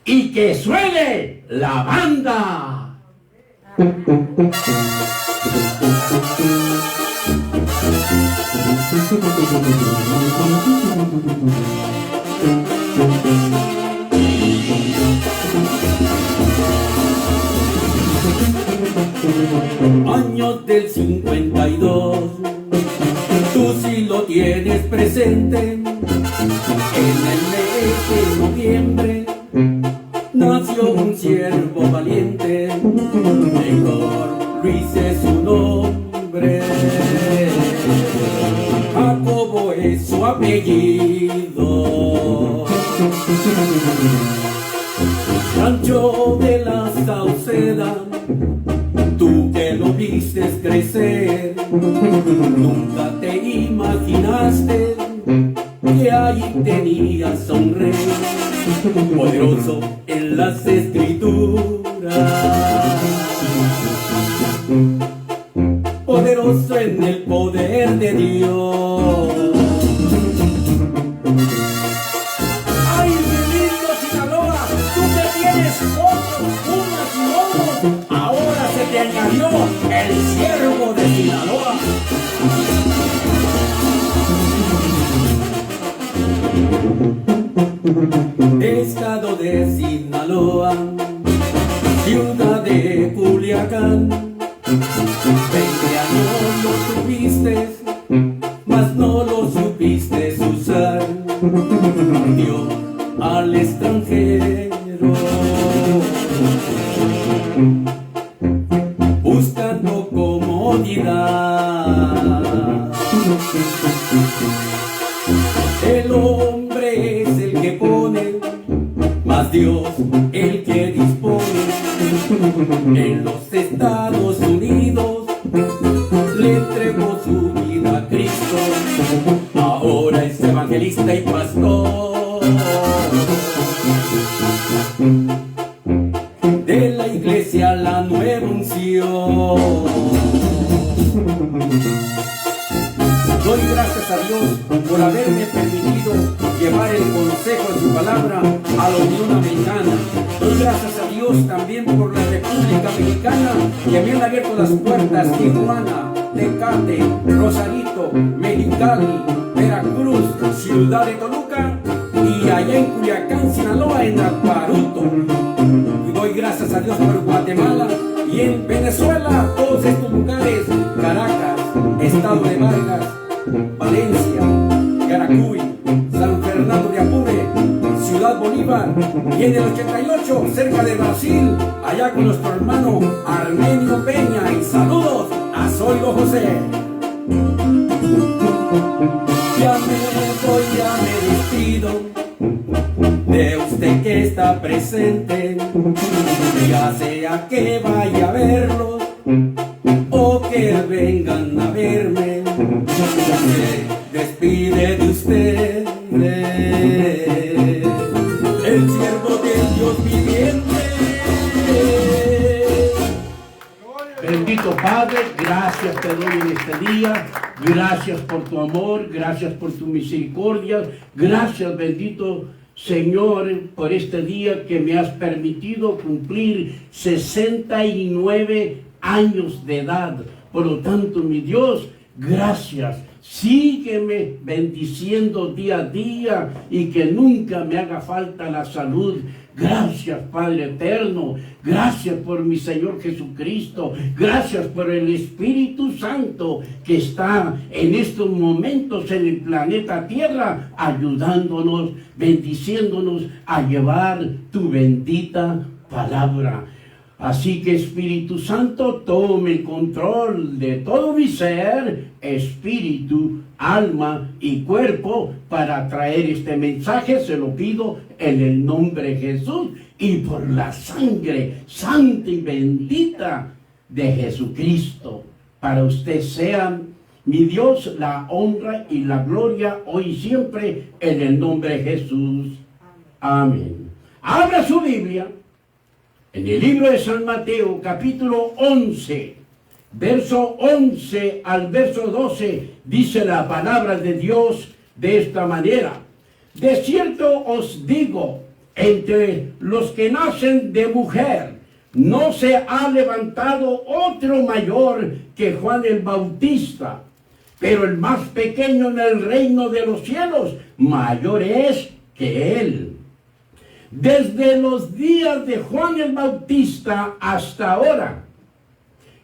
y que suene la banda. Años del 52, tú sí lo tienes presente. En el mes de noviembre nació un siervo valiente, mejor Luis es su nombre. Jacobo es su apellido. Rancho de la Sauceda, tú que lo vistes crecer, nunca te imaginaste que ahí tenías a un rey, poderoso en las escrituras, poderoso en el poder de Dios. ¡Ay, mi lindo Sinaloa! Tú que tienes otros, pumas y lobos, ahora se te añadió el siervo de Sinaloa. Estado de Sinaloa, ciudad de Culiacán, 20 años lo tuviste, mas no lo supiste usar, dio al extranjero, buscando comodidad. El hombre es el que pone, mas Dios el que dispone. En los Estados Unidos le entregó su vida a Cristo, ahora es evangelista y pastor de la iglesia La Nueva Unción. Doy gracias a Dios por haberme permitido llevar el consejo de su palabra a la Unión Americana. Doy gracias a Dios también por la República Mexicana, que me han abierto las puertas: Tijuana, Tecate, Rosarito, Mexicali, Veracruz, Ciudad de Toluca y allá en Culiacán, Sinaloa, en Aparuto. Y doy gracias a Dios por Guatemala y en Venezuela, todos estos lugares: Caracas, Estado de Vargas, Valencia, Yaracuy, San Fernando de Apure, Ciudad Bolívar, y en el 88, cerca de Brasil, allá con nuestro hermano Armenio Peña. Y saludos a Zoilo José. Ya me voy, ya me despido de usted que está presente, ya sea que vaya a verlos o que vengan a verme. Se despide de usted el siervo de Dios viviente. Bendito Padre, gracias te doy en este día. Gracias por tu amor, gracias por tu misericordia. Gracias, bendito Señor, por este día que me has permitido cumplir 69 años de edad. Por lo tanto, mi Dios, gracias. Sígueme bendiciendo día a día y que nunca me haga falta la salud. Gracias, Padre eterno. Gracias por mi Señor Jesucristo. Gracias por el Espíritu Santo que está en estos momentos en el planeta Tierra, ayudándonos, bendiciéndonos a llevar tu bendita palabra. Así que, Espíritu Santo, tome control de todo mi ser, espíritu, alma y cuerpo, para traer este mensaje. Se lo pido en el nombre de Jesús y por la sangre santa y bendita de Jesucristo. Para usted sea, mi Dios, la honra y la gloria hoy y siempre, en el nombre de Jesús. Amén. Abra su Biblia en el libro de San Mateo, capítulo 11, verso 11 al verso 12, dice la palabra de Dios de esta manera: de cierto os digo, entre los que nacen de mujer no se ha levantado otro mayor que Juan el Bautista, pero el más pequeño en el reino de los cielos mayor es que él. Desde los días de Juan el Bautista hasta ahora,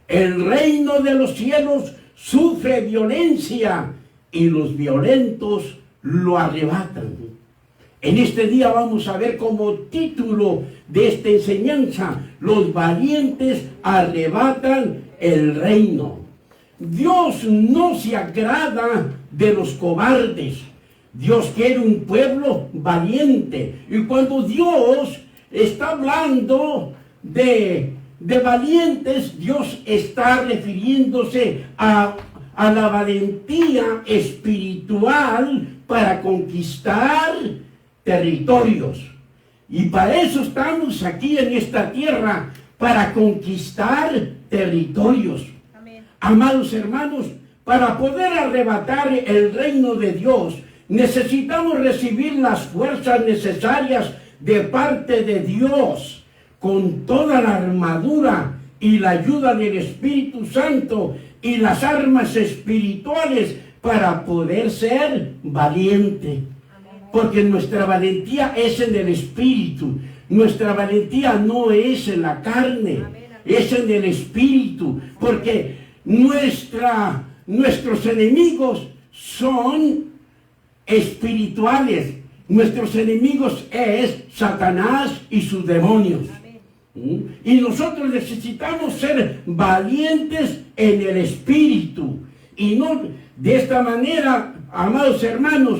el reino de los cielos sufre violencia y los violentos lo arrebatan. En este día vamos a ver como título de esta enseñanza: los valientes arrebatan el reino. Dios no se agrada de los cobardes. Dios quiere un pueblo valiente. Y cuando Dios está hablando de valientes, Dios está refiriéndose a la valentía espiritual para conquistar territorios. Y para eso estamos aquí en esta tierra, para conquistar territorios. Amén. Amados hermanos, para poder arrebatar el reino de Dios, necesitamos recibir las fuerzas necesarias de parte de Dios, con toda la armadura y la ayuda del Espíritu Santo y las armas espirituales para poder ser valiente. Porque nuestra valentía es en el Espíritu. Nuestra valentía no es en la carne, es en el Espíritu. Porque nuestros enemigos son espirituales. Nuestros enemigos es Satanás y sus demonios. Y nosotros necesitamos ser valientes en el Espíritu. Y no de esta manera, amados hermanos,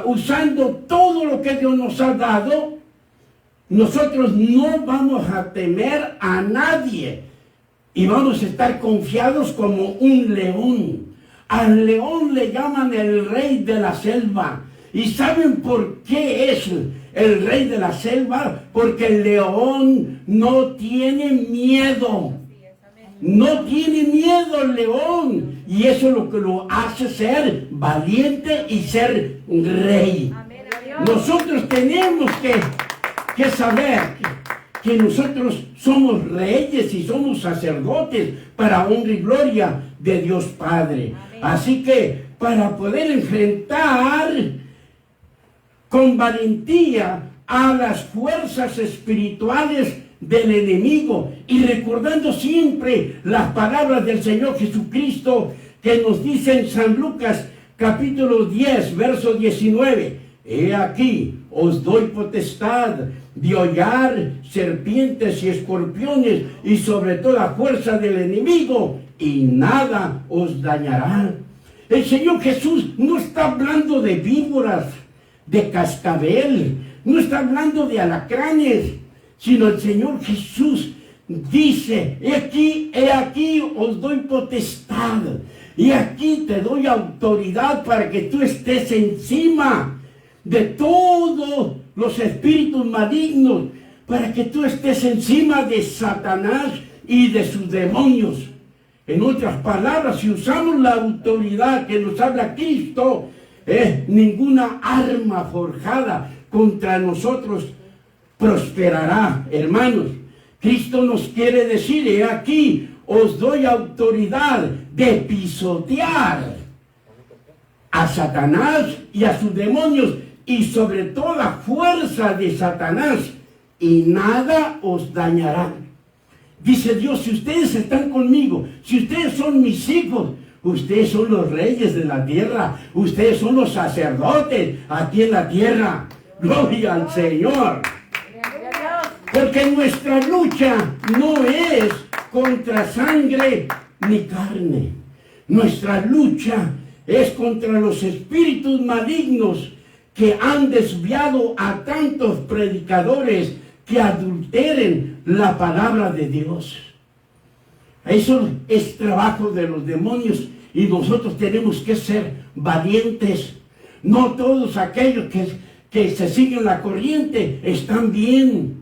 usando todo lo que Dios nos ha dado, nosotros no vamos a temer a nadie. Y vamos a estar confiados como un león. Al león le llaman el rey de la selva. ¿Y saben por qué es el rey de la selva? Porque el león no tiene miedo. No tiene miedo el león. Y eso es lo que lo hace ser valiente y ser rey. Nosotros tenemos que saber que nosotros somos reyes y somos sacerdotes para honra y gloria de Dios Padre. Así que para poder enfrentar con valentía a las fuerzas espirituales del enemigo, y recordando siempre las palabras del Señor Jesucristo que nos dice en San Lucas capítulo 10 verso 19: he aquí os doy potestad de hollar serpientes y escorpiones y sobre toda fuerza del enemigo, y nada os dañará. El Señor Jesús no está hablando de víboras, de cascabel, no está hablando de alacranes, sino el Señor Jesús dice: he aquí os doy potestad, y aquí te doy autoridad para que tú estés encima de todos los espíritus malignos, para que tú estés encima de Satanás y de sus demonios. En otras palabras, si usamos la autoridad que nos habla Cristo, ninguna arma forjada contra nosotros prosperará, hermanos. Cristo nos quiere decir: he aquí os doy autoridad de pisotear a Satanás y a sus demonios y sobre toda fuerza de Satanás, y nada os dañará. Dice Dios: si ustedes están conmigo, si ustedes son mis hijos, ustedes son los reyes de la tierra, ustedes son los sacerdotes aquí en la tierra. Gloria al Señor. Porque nuestra lucha no es contra sangre ni carne. Nuestra lucha es contra los espíritus malignos que han desviado a tantos predicadores que adulteren la palabra de Dios. Eso es trabajo de los demonios, y nosotros tenemos que ser valientes. No todos aquellos que se siguen la corriente están bien.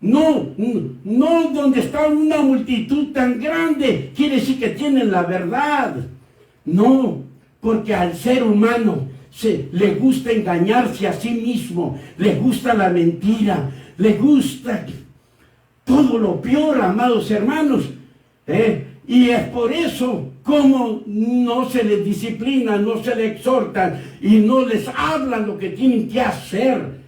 No donde está una multitud tan grande quiere decir que tienen la verdad. No, porque al ser humano le gusta engañarse a sí mismo, le gusta la mentira, le gusta todo lo peor, amados hermanos. Y es por eso como no se les disciplina, no se les exhortan y no les hablan lo que tienen que hacer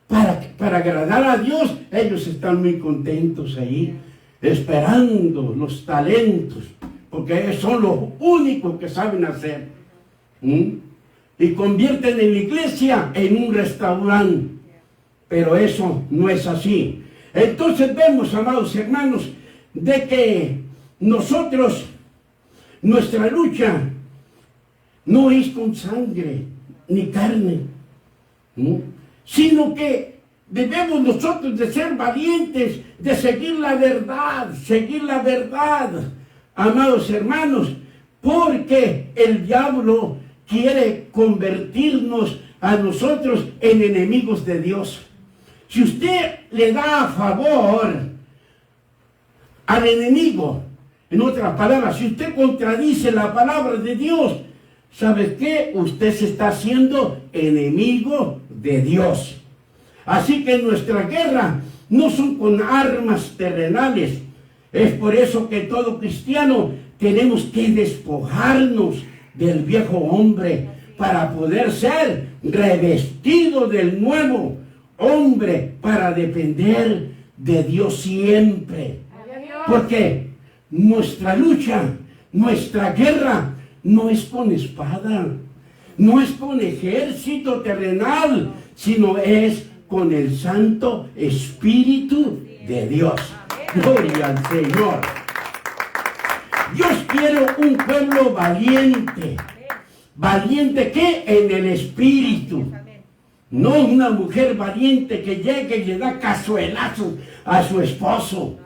para agradar a Dios. Ellos están muy contentos ahí, esperando los talentos, porque son los únicos que saben hacer. Y convierten en la iglesia en un restaurante. Pero eso no es así. Entonces vemos, amados hermanos, de que nuestra lucha no es con sangre ni carne, sino que debemos nosotros de ser valientes, de seguir la verdad, amados hermanos, porque el diablo quiere convertirnos a nosotros en enemigos de Dios. Si usted le da a favor al enemigo, en otras palabras, si usted contradice la palabra de Dios, ¿sabe qué? Usted se está haciendo enemigo de Dios. Así que nuestra guerra no son con armas terrenales. Es por eso que todo cristiano tenemos que despojarnos del viejo hombre para poder ser revestido del nuevo hombre, para depender de Dios siempre. Porque nuestra lucha, nuestra guerra no es con espada, no es con ejército terrenal, sino es con el Santo Espíritu de Dios. Gloria al Señor. Dios quiere un pueblo valiente. ¿Valiente qué? En el Espíritu. No una mujer valiente que llegue y le da cazuelazos a su esposo.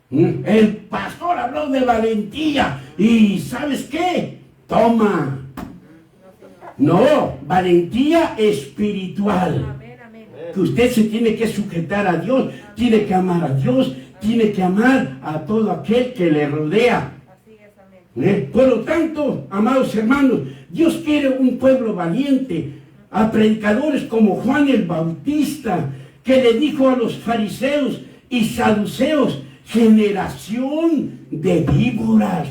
El pastor habló de valentía y ¿sabes qué? Toma. No, valentía espiritual. Que usted se tiene que sujetar a Dios, tiene que amar a Dios, tiene que amar a todo aquel que le rodea. Por lo tanto, amados hermanos, Dios quiere un pueblo valiente, a predicadores como Juan el Bautista, que le dijo a los fariseos y saduceos: generación de víboras.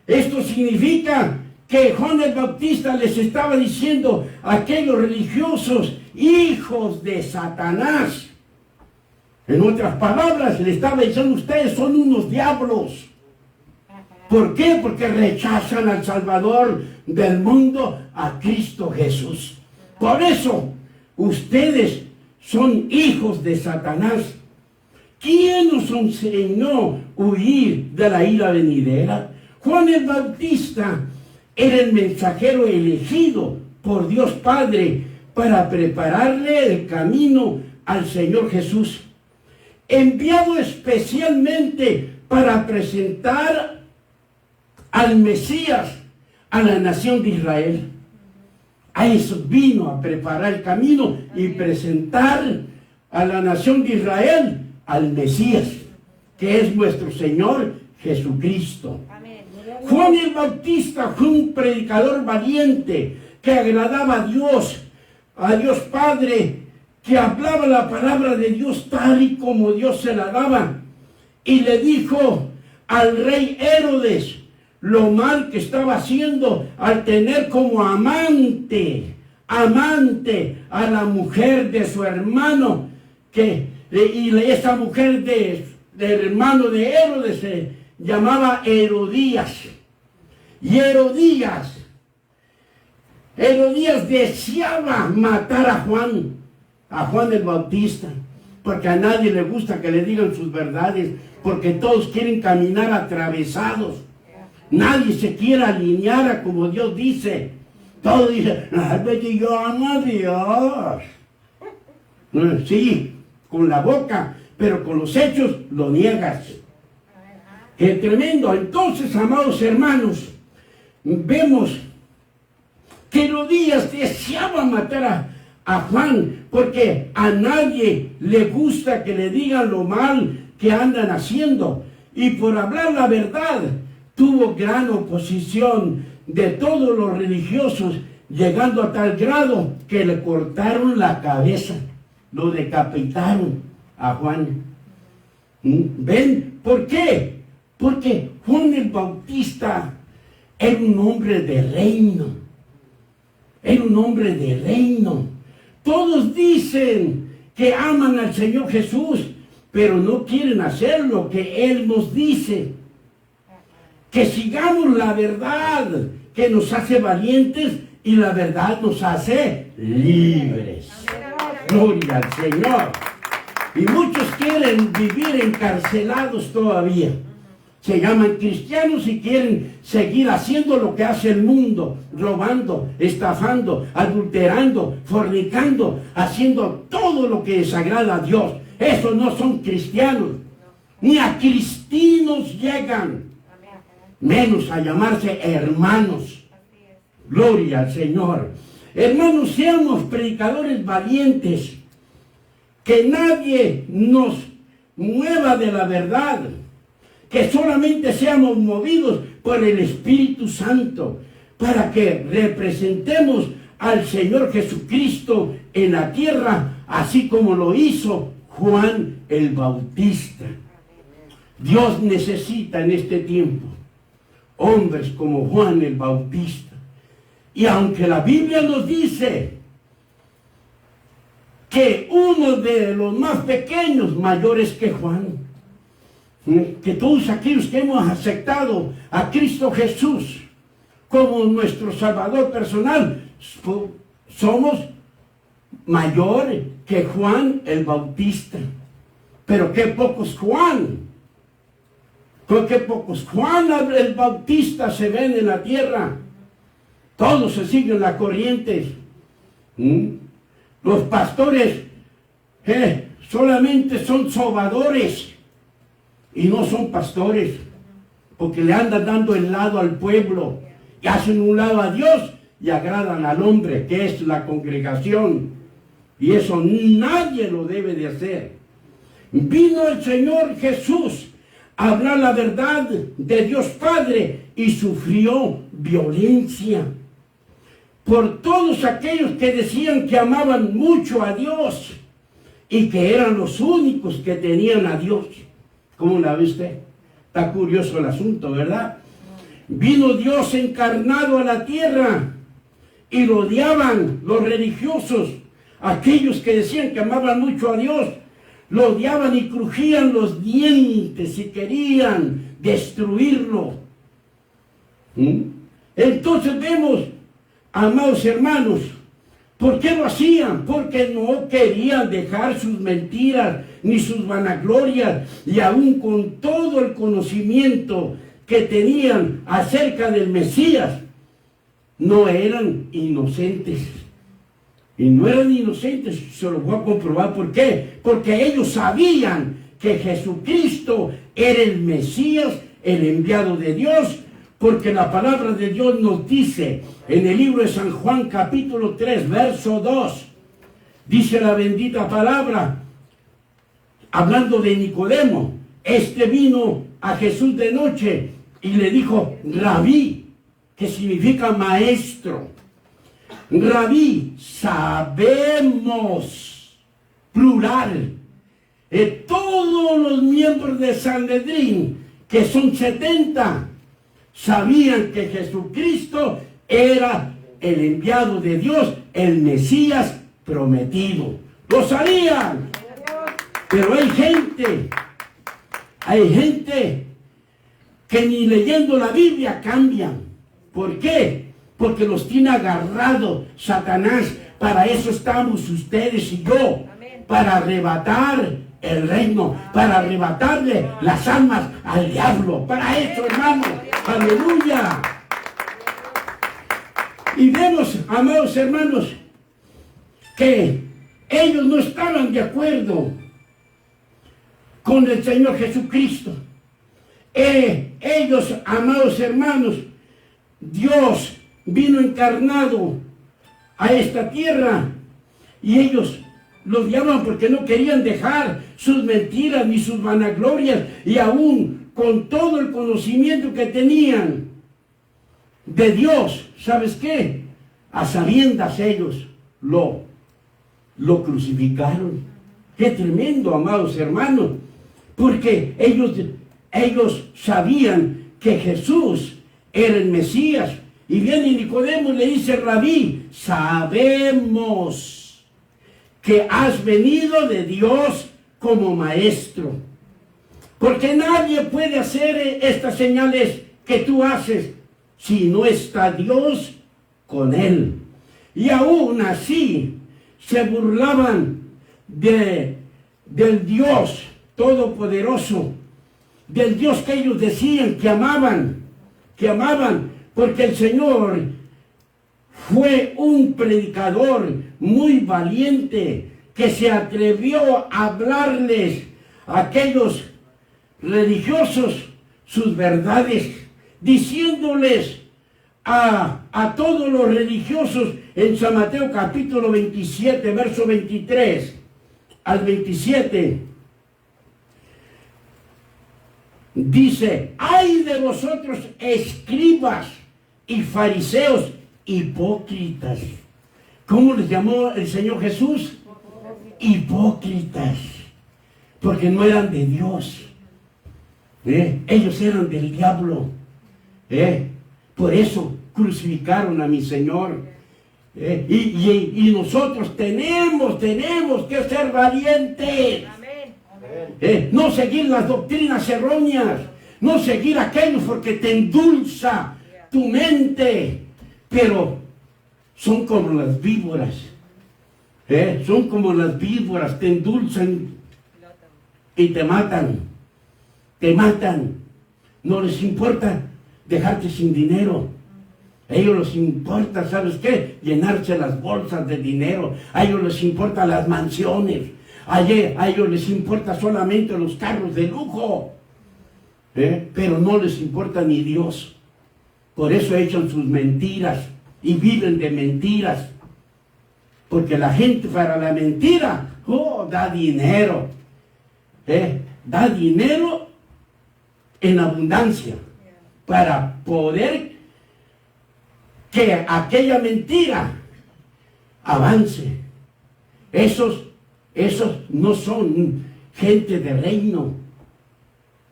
Esto significa que Juan el Bautista les estaba diciendo a aquellos religiosos: hijos de Satanás. En otras palabras, le estaba diciendo: ustedes son unos diablos. ¿Por qué? Porque rechazan al Salvador del mundo, a Cristo Jesús. Por eso, ustedes son hijos de Satanás. ¿Quién nos enseñó a huir de la ira venidera? Juan el Bautista era el mensajero elegido por Dios Padre para prepararle el camino al Señor Jesús, enviado especialmente para presentar al Mesías a la nación de Israel. A eso vino, a preparar el camino y presentar a la nación de Israel al Mesías, que es nuestro Señor Jesucristo. Amén. Juan el Bautista fue un predicador valiente que agradaba a Dios Padre, que hablaba la palabra de Dios tal y como Dios se la daba, y le dijo al rey Herodes lo mal que estaba haciendo al tener como amante a la mujer de su hermano, y esa mujer del hermano de Herodes se llamaba Herodías. Y Herodías deseaba matar a Juan el Bautista, porque a nadie le gusta que le digan sus verdades, porque todos quieren caminar atravesados. Nadie se quiere alinear a como Dios dice. Todos dicen: yo amo a Dios. Sí, con la boca, pero con los hechos lo niegas. ¡Qué tremendo! Entonces, amados hermanos, vemos que Herodías deseaba matar a Juan, porque a nadie le gusta que le digan lo mal que andan haciendo. Y por hablar la verdad, tuvo gran oposición de todos los religiosos llegando a tal grado que le cortaron la cabeza, lo decapitaron a Juan. ¿Ven? ¿Por qué? Porque Juan el Bautista era un hombre de reino. Era un hombre de reino. Todos dicen que aman al Señor Jesús, pero no quieren hacer lo que Él nos dice. Que sigamos la verdad, que nos hace valientes y la verdad nos hace libres. Gloria al Señor. Y muchos quieren vivir encarcelados todavía. Se llaman cristianos y quieren seguir haciendo lo que hace el mundo, robando, estafando, adulterando, fornicando, haciendo todo lo que desagrada a Dios. Esos no son cristianos, ni a cristinos llegan, menos a llamarse hermanos. Gloria al Señor. Hermanos, seamos predicadores valientes, que nadie nos mueva de la verdad, que solamente seamos movidos por el Espíritu Santo, para que representemos al Señor Jesucristo en la tierra, así como lo hizo Juan el Bautista. Dios necesita en este tiempo hombres como Juan el Bautista. Y aunque la Biblia nos dice que uno de los más pequeños, mayores que Juan, que todos aquellos que hemos aceptado a Cristo Jesús como nuestro Salvador personal, somos mayores que Juan el Bautista. Pero qué pocos Juan, qué pocos Juan el Bautista se ven en la tierra. Todos se siguen la corriente. Los pastores solamente son sobadores y no son pastores, porque le andan dando el lado al pueblo y hacen un lado a Dios y agradan al hombre, que es la congregación. Y eso nadie lo debe de hacer. Vino el Señor Jesús a hablar la verdad de Dios Padre y sufrió violencia por todos aquellos que decían que amaban mucho a Dios y que eran los únicos que tenían a Dios. ¿Cómo la ve usted? Está curioso el asunto, ¿verdad? Vino Dios encarnado a la tierra y lo odiaban los religiosos, aquellos que decían que amaban mucho a Dios, lo odiaban y crujían los dientes y querían destruirlo. Entonces vemos, amados hermanos, ¿por qué lo hacían? Porque no querían dejar sus mentiras ni sus vanaglorias, y aún con todo el conocimiento que tenían acerca del Mesías, no eran inocentes. Y no eran inocentes, se lo voy a comprobar. ¿Por qué? Porque ellos sabían que Jesucristo era el Mesías, el enviado de Dios, porque la palabra de Dios nos dice en el libro de San Juan capítulo 3, verso 2, dice la bendita palabra, hablando de Nicodemo, este vino a Jesús de noche y le dijo, Rabí, que significa maestro. Rabí, sabemos, plural, todos los miembros de Sanedrín, que son 70, sabían que Jesucristo era el enviado de Dios, el Mesías prometido. Lo sabían. Pero hay gente que ni leyendo la Biblia cambian. ¿Por qué? Porque los tiene agarrado Satanás. Para eso estamos ustedes y yo, para arrebatar el reino, para arrebatarle las almas al diablo. Para eso, hermanos. Aleluya. Y vemos, amados hermanos, que ellos no estaban de acuerdo con el Señor Jesucristo. Ellos, amados hermanos, Dios vino encarnado a esta tierra y ellos lo odiaban porque no querían dejar sus mentiras ni sus vanaglorias, y aún con todo el conocimiento que tenían de Dios, ¿sabes qué? a sabiendas ellos lo crucificaron. Qué tremendo, amados hermanos, porque ellos sabían que Jesús era el Mesías. Y viene Nicodemo y le dice: Rabí, sabemos que has venido de Dios como maestro, porque nadie puede hacer estas señales que tú haces si no está Dios con él. Y aún así se burlaban del Dios Todopoderoso, del Dios que ellos decían que amaban, porque el Señor fue un predicador muy valiente que se atrevió a hablarles a aquellos religiosos sus verdades, diciéndoles a todos los religiosos en San Mateo capítulo 27, verso 23 al 27, dice: ay de vosotros, escribas y fariseos hipócritas. ¿Cómo les llamó el Señor Jesús? Hipócritas, porque no eran de Dios. Ellos eran del diablo. Por eso crucificaron a mi Señor. Y nosotros tenemos que ser valientes. No seguir las doctrinas erróneas, no seguir aquello porque te endulza tu mente, pero son como las víboras. Son como las víboras, te endulzan y te matan. No les importa dejarte sin dinero. A ellos les importa, ¿sabes qué? Llenarse las bolsas de dinero. A ellos les importa las mansiones. A ellos les importa solamente los carros de lujo. Pero no les importa ni Dios. Por eso echan sus mentiras y viven de mentiras. Porque la gente para la mentira, da dinero. Da dinero en abundancia para poder que aquella mentira avance. Esos no son gente de reino.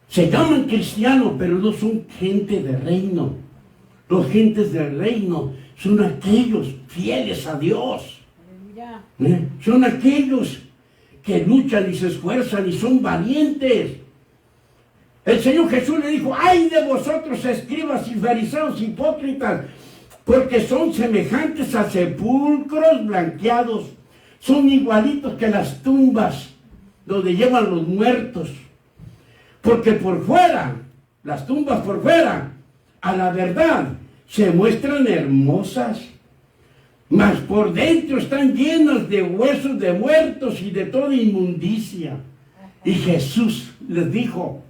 Se llaman cristianos, pero no son gente de reino. Los gentes del reino son aquellos fieles a Dios. Son aquellos que luchan y se esfuerzan y son valientes. El Señor Jesús le dijo: ay de vosotros, escribas y fariseos hipócritas, porque son semejantes a sepulcros blanqueados. Son igualitos que las tumbas donde llevan los muertos. Porque por fuera, las tumbas por fuera, a la verdad, se muestran hermosas, mas por dentro están llenas de huesos de muertos y de toda inmundicia. Y Jesús les dijo: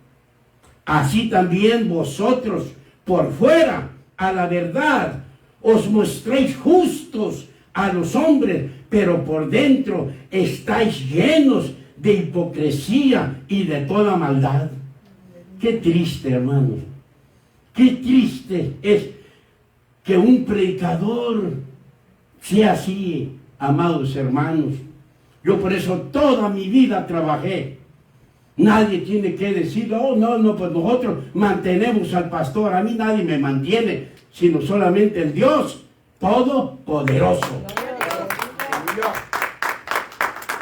así también vosotros por fuera, a la verdad, os mostréis justos a los hombres, pero por dentro estáis llenos de hipocresía y de toda maldad. Qué triste, hermanos. Qué triste es que un predicador sea así, amados hermanos. Yo por eso toda mi vida trabajé. Nadie tiene que decir: no, pues nosotros mantenemos al pastor. A mí nadie me mantiene, sino solamente el Dios Todopoderoso.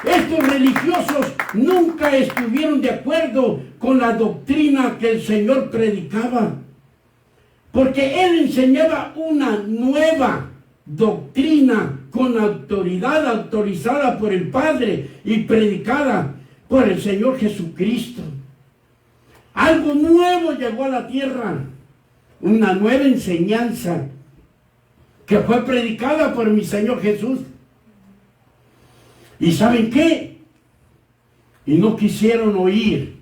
Estos religiosos nunca estuvieron de acuerdo con la doctrina que el Señor predicaba, porque Él enseñaba una nueva doctrina con autoridad, autorizada por el Padre y predicada por el Señor Jesucristo. Algo nuevo llegó a la tierra, una nueva enseñanza que fue predicada por mi Señor Jesús. ¿Y saben qué? Y no quisieron oír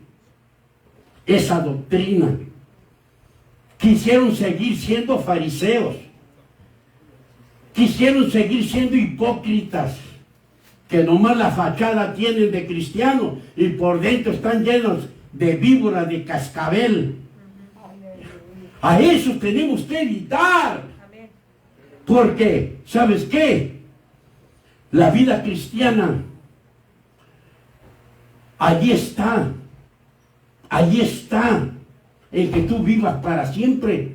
esa doctrina. Quisieron seguir siendo fariseos. Quisieron seguir siendo hipócritas, que nomás la fachada tienen de cristiano y por dentro están llenos de víbora, de cascabel. A eso tenemos que evitar. Porque, ¿sabes qué? La vida cristiana, allí está, el que tú vivas para siempre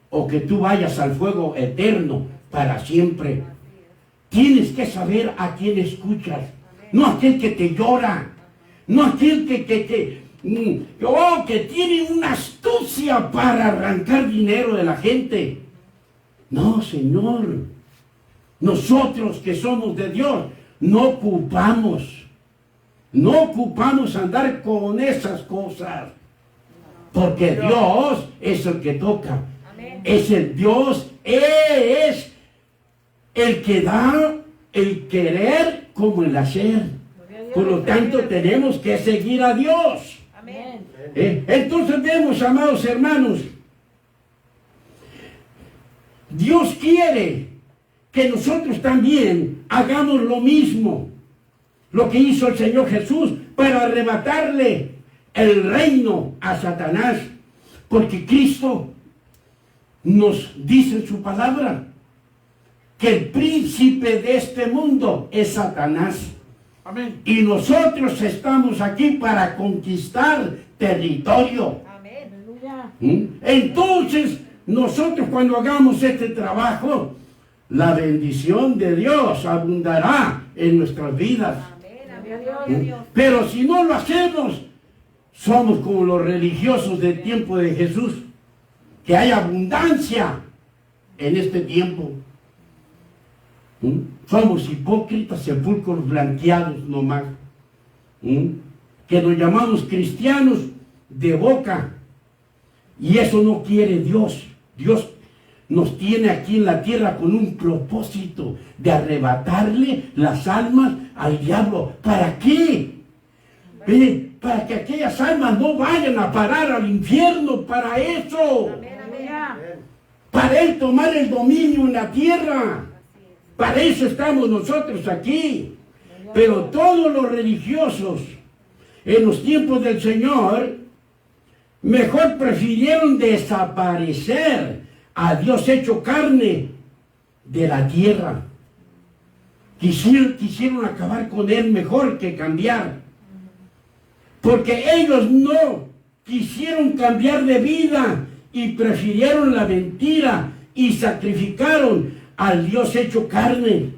o que tú vayas al fuego eterno para siempre. Tienes que saber a quién escuchas, no aquel que te llora, no aquel que tiene una astucia para arrancar dinero de la gente. No, Señor, nosotros que somos de Dios, no ocupamos andar con esas cosas, porque Dios es el que toca. Amén. Es el Dios, es el que da el querer como el hacer. Por lo tanto, tenemos que seguir a Dios. Amén. Entonces vemos, amados hermanos, Dios quiere que nosotros también hagamos lo mismo, lo que hizo el Señor Jesús para arrebatarle el reino a Satanás, porque Cristo nos dice en su palabra que el príncipe de este mundo es Satanás. Amén. Y nosotros estamos aquí para conquistar territorio. Amén. Entonces, nosotros cuando hagamos este trabajo, la bendición de Dios abundará en nuestras vidas. Amén. Pero si no lo hacemos, somos como los religiosos del tiempo de Jesús, que hay abundancia en este tiempo. Somos hipócritas, sepulcros blanqueados nomás, que nos llamamos cristianos de boca, y eso no quiere Dios. Dios nos tiene aquí en la tierra con un propósito de arrebatarle las almas al diablo. ¿Para qué? Para que aquellas almas no vayan a parar al infierno. Para eso. Para él tomar el dominio en la tierra. Para eso estamos nosotros aquí. Pero todos los religiosos en los tiempos del Señor mejor prefirieron desaparecer a Dios hecho carne de la tierra. Quisieron acabar con él mejor que cambiar. Porque ellos no quisieron cambiar de vida y prefirieron la mentira y sacrificaron al Dios hecho carne.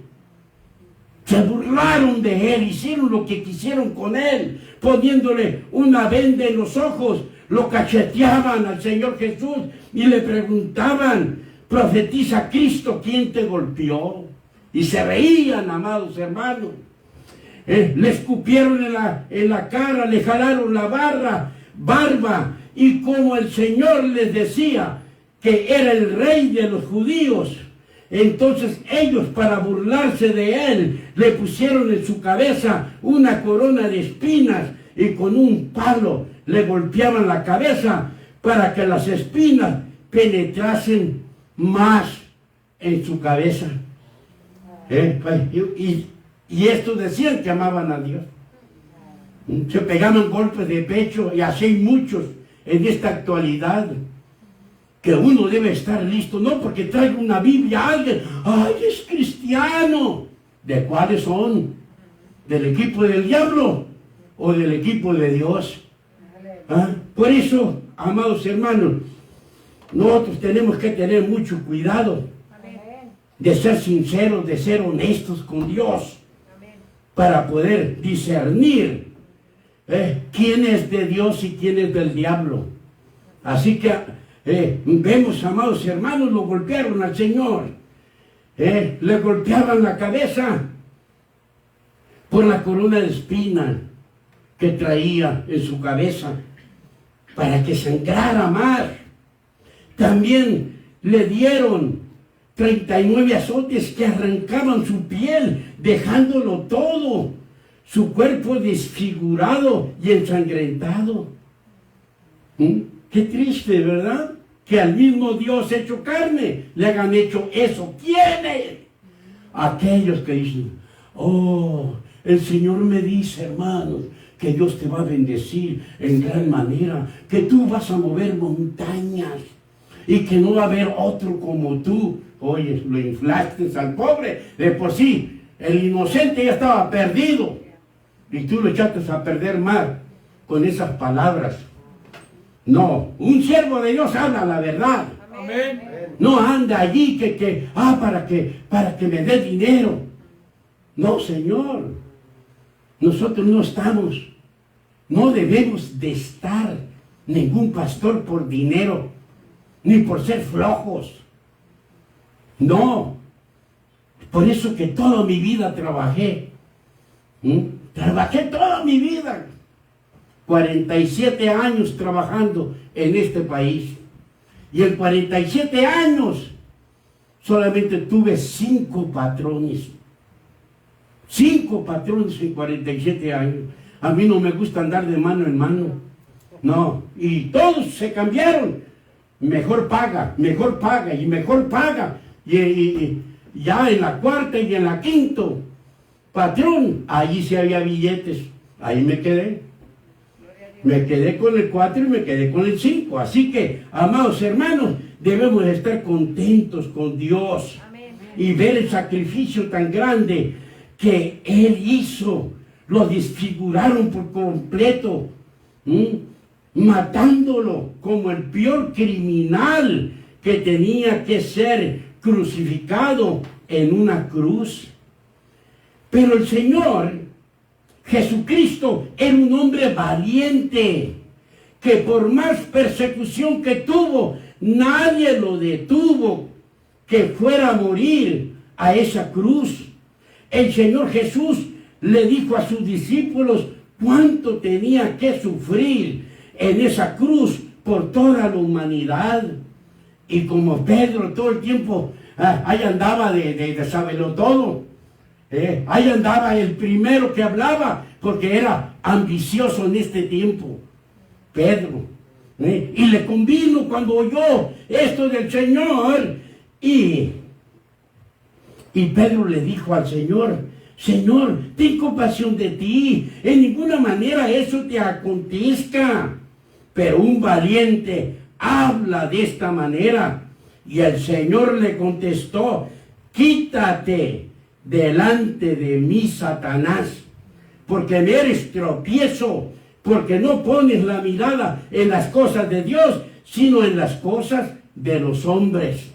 Se burlaron de él, hicieron lo que quisieron con él, poniéndole una venda en los ojos. Lo cacheteaban al Señor Jesús y le preguntaban: profetiza Cristo, ¿quién te golpeó? Y se reían, amados hermanos. Le escupieron en la cara, le jalaron la barba, y como el Señor les decía que era el rey de los judíos, entonces ellos, para burlarse de él, le pusieron en su cabeza una corona de espinas y con un palo le golpeaban la cabeza para que las espinas penetrasen más en su cabeza. Y estos decían que amaban a Dios. Se pegaban golpes de pecho, y así hay muchos en esta actualidad. Que uno debe estar listo, no porque traiga una Biblia a alguien, ¡ay, es cristiano! ¿De cuáles son? ¿Del equipo del diablo o del equipo de Dios? ¿Ah? Por eso, amados hermanos, nosotros tenemos que tener mucho cuidado de ser sinceros, de ser honestos con Dios, para poder discernir quién es de Dios y quién es del diablo. Así que vemos, amados hermanos, lo golpearon al Señor, le golpeaban la cabeza por la corona de espina que traía en su cabeza, para que sangrara más. También le dieron 39 azotes que arrancaban su piel, dejándolo todo, su cuerpo desfigurado y ensangrentado. Qué triste, ¿verdad? Que al mismo Dios hecho carne le hagan hecho eso. ¿Quiénes? Aquellos que dicen: oh, el Señor me dice, hermanos, que Dios te va a bendecir en gran manera, que tú vas a mover montañas, y que no va a haber otro como tú. Oye, lo inflaste al pobre. De por sí, el inocente ya estaba perdido y tú lo echaste a perder más con esas palabras. No, un siervo de Dios habla la verdad. Amén. No anda allí para que me dé dinero. No, Señor. Nosotros no debemos de estar ningún pastor por dinero, ni por ser flojos. No. Por eso que toda mi vida trabajé. Trabajé toda mi vida. 47 años trabajando en este país. Y en 47 años solamente tuve 5 patrones. 5 patrones en 47 años. A mí no me gusta andar de mano en mano. No. Y todos se cambiaron. Mejor paga y mejor paga. Y ya en la cuarta y en la quinto patrón, allí sí había billetes. Ahí me quedé. Me quedé con el 4 y me quedé con el 5. Así que, amados hermanos, debemos estar contentos con Dios. Amén. Y ver el sacrificio tan grande que Él hizo. Lo desfiguraron por completo, matándolo como el peor criminal que tenía que ser crucificado en una cruz. Pero el Señor Jesucristo era un hombre valiente, que por más persecución que tuvo, nadie lo detuvo que fuera a morir a esa cruz. El Señor Jesús le dijo a sus discípulos cuánto tenía que sufrir en esa cruz por toda la humanidad. Y como Pedro todo el tiempo ahí andaba de saberlo todo. Ahí andaba el primero que hablaba, porque era ambicioso en este tiempo, Pedro. Y le convino cuando oyó esto del Señor. Y Pedro le dijo al Señor: Señor, ten compasión de ti, en ninguna manera eso te acontezca. Pero un valiente habla de esta manera. Y el Señor le contestó: quítate delante de mí, Satanás, porque me eres tropiezo, porque no pones la mirada en las cosas de Dios, sino en las cosas de los hombres.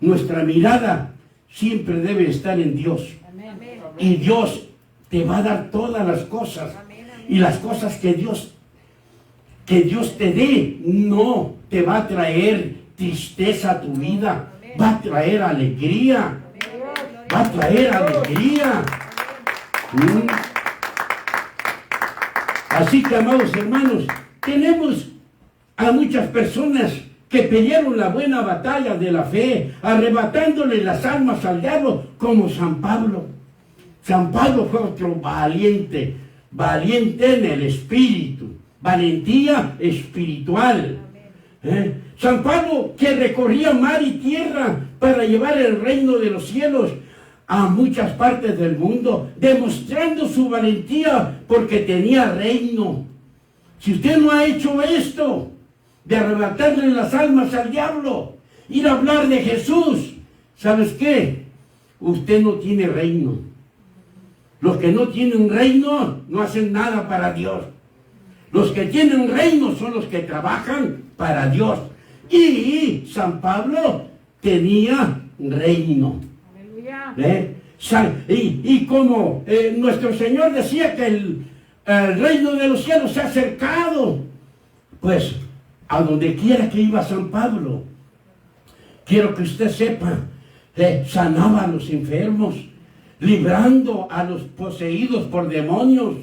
Nuestra mirada siempre debe estar en Dios. Amén. Y Dios te va a dar todas las cosas. Amén. Y las cosas que Dios te dé no te va a traer tristeza a tu vida. Amén. Va a traer alegría. Va a traer alegría. Así que, amados hermanos, tenemos a muchas personas que pelearon la buena batalla de la fe, arrebatándole las almas al diablo, como San Pablo. San Pablo fue otro valiente en el espíritu, valentía espiritual. San Pablo, que recorría mar y tierra para llevar el reino de los cielos a muchas partes del mundo, demostrando su valentía porque tenía reino. Si usted no ha hecho esto, de arrebatarle las almas al diablo, ir a hablar de Jesús, ¿sabes qué? Usted no tiene reino. Los que no tienen reino no hacen nada para Dios. Los que tienen reino son los que trabajan para Dios. Y San Pablo tenía reino. Y como nuestro Señor decía que el reino de los cielos se ha acercado, pues a donde quiera que iba San Pablo, quiero que usted sepa, sanaba a los enfermos, librando a los poseídos por demonios,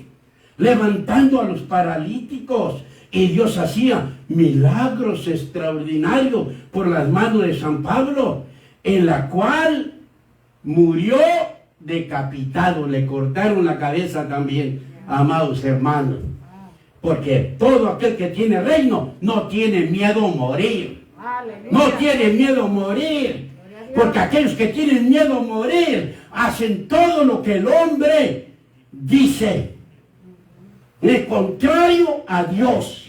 levantando a los paralíticos. Y Dios hacía milagros extraordinarios por las manos de San Pablo, en la cual murió decapitado, le cortaron la cabeza también, amados hermanos. Porque todo aquel que tiene reino no tiene miedo a morir. No tiene miedo a morir. Porque aquellos que tienen miedo a morir hacen todo lo que el hombre dice, contrario a Dios.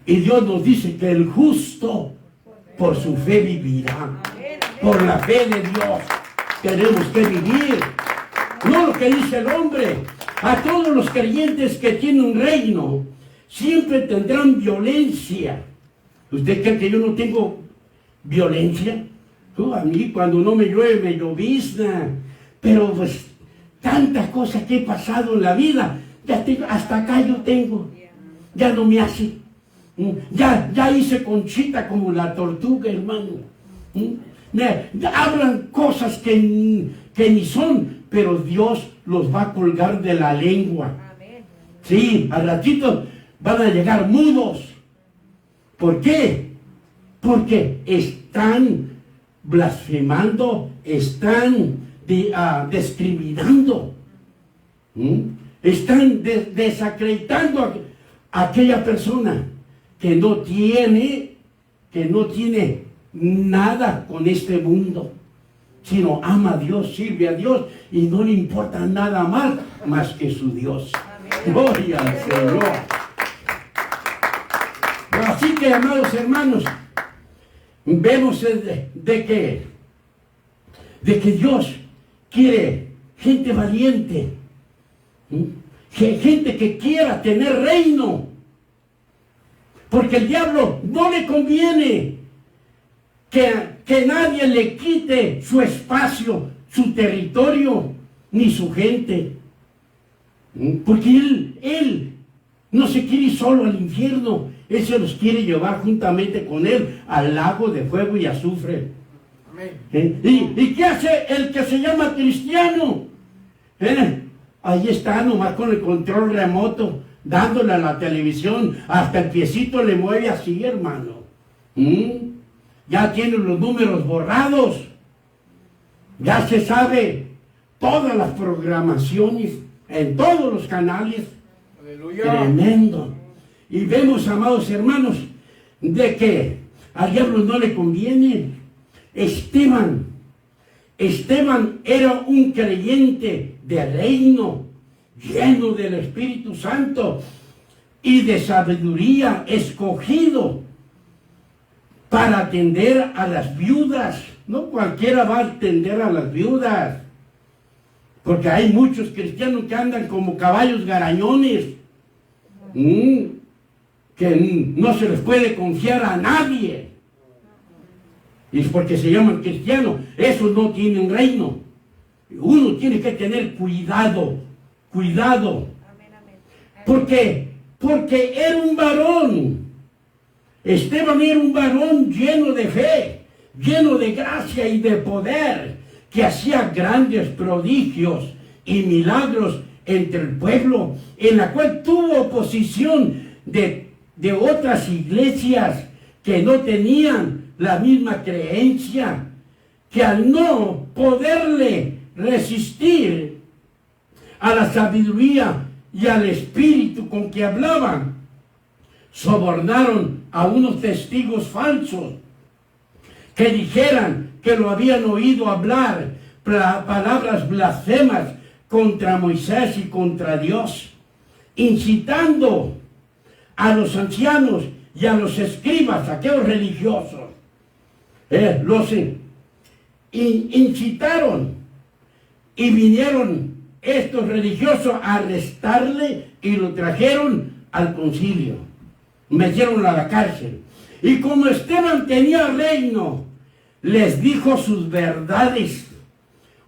Y Dios nos dice que el justo por su fe vivirá. Por la fe de Dios tenemos que vivir. No lo que dice el hombre. A todos los creyentes que tienen un reino, siempre tendrán violencia. ¿Usted cree que yo no tengo violencia? A mí cuando no me llueve me llovizna. Pero pues tantas cosas que he pasado en la vida, hasta acá yo tengo. Ya no me hace. Ya hice conchita como la tortuga, hermano. Hablan cosas que ni son, pero Dios los va a colgar de la lengua. Sí, al ratito van a llegar mudos. ¿Por qué? Porque están blasfemando, están discriminando. Están desacreditando a aquella persona que no tiene nada con este mundo, sino ama a Dios, sirve a Dios y no le importa nada más que su Dios. Gloria al Señor. Así que, amados hermanos, vemos de que Dios quiere gente valiente, gente que quiera tener reino, porque el diablo no le conviene que nadie le quite su espacio, su territorio, ni su gente. Porque él no se quiere ir solo al infierno. Él se los quiere llevar juntamente con él al lago de fuego y azufre. ¿Y qué hace el que se llama cristiano? Ahí está, nomás con el control remoto, dándole a la televisión, hasta el piecito le mueve así, hermano. Ya tiene los números borrados. Ya se sabe todas las programaciones en todos los canales. ¡Aleluya! Tremendo. Y vemos, amados hermanos, de que al diablo no le conviene. Esteban era un creyente de reino, lleno del Espíritu Santo y de sabiduría, escogido para atender a las viudas. No cualquiera va a atender a las viudas, porque hay muchos cristianos que andan como caballos garañones, que no se les puede confiar a nadie. Y es porque se llaman cristianos. Esos no tienen reino. Uno tiene que tener cuidado. Porque era un varón. Esteban era un varón lleno de fe, lleno de gracia y de poder, que hacía grandes prodigios y milagros entre el pueblo, en la cual tuvo oposición de otras iglesias que no tenían la misma creencia, que al no poderle resistir a la sabiduría y al espíritu con que hablaban, sobornaron a unos testigos falsos que dijeran que lo habían oído hablar palabras blasfemas contra Moisés y contra Dios, incitando a los ancianos y a los escribas, aquellos religiosos. Los incitaron y vinieron estos religiosos a arrestarle y lo trajeron al concilio. Metieron a la cárcel. Y como Esteban tenía reino, les dijo sus verdades.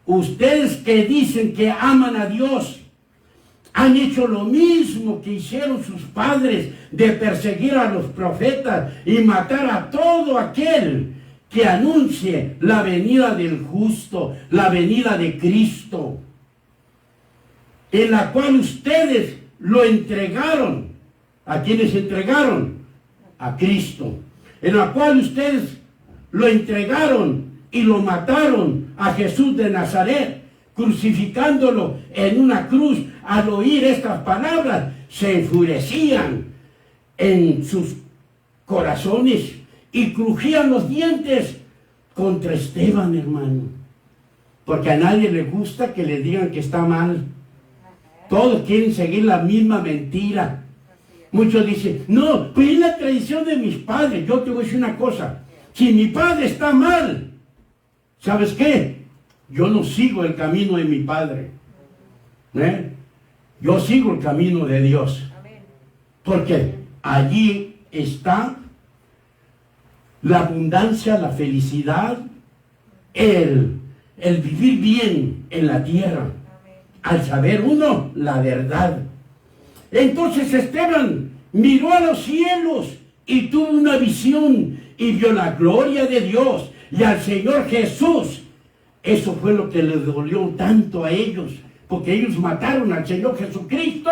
Ustedes que dicen que aman a Dios, han hecho lo mismo que hicieron sus padres, de perseguir a los profetas y matar a todo aquel que anuncie la venida del justo, la venida de Cristo, en la cual ustedes lo entregaron. ¿A quiénes entregaron? A Cristo. En la cual ustedes lo entregaron y lo mataron a Jesús de Nazaret, crucificándolo en una cruz. Al oír estas palabras, se enfurecían en sus corazones y crujían los dientes contra Esteban, hermano. Porque a nadie le gusta que le digan que está mal. Todos quieren seguir la misma mentira. Muchos dicen, no, pues es la tradición de mis padres. Yo te voy a decir una cosa. Si mi padre está mal, ¿sabes qué? Yo no sigo el camino de mi padre. Yo sigo el camino de Dios. Porque allí está la abundancia, la felicidad, el vivir bien en la tierra. Al saber uno la verdad. Entonces Esteban miró a los cielos y tuvo una visión y vio la gloria de Dios y al Señor Jesús. Eso fue lo que les dolió tanto a ellos, porque ellos mataron al Señor Jesucristo.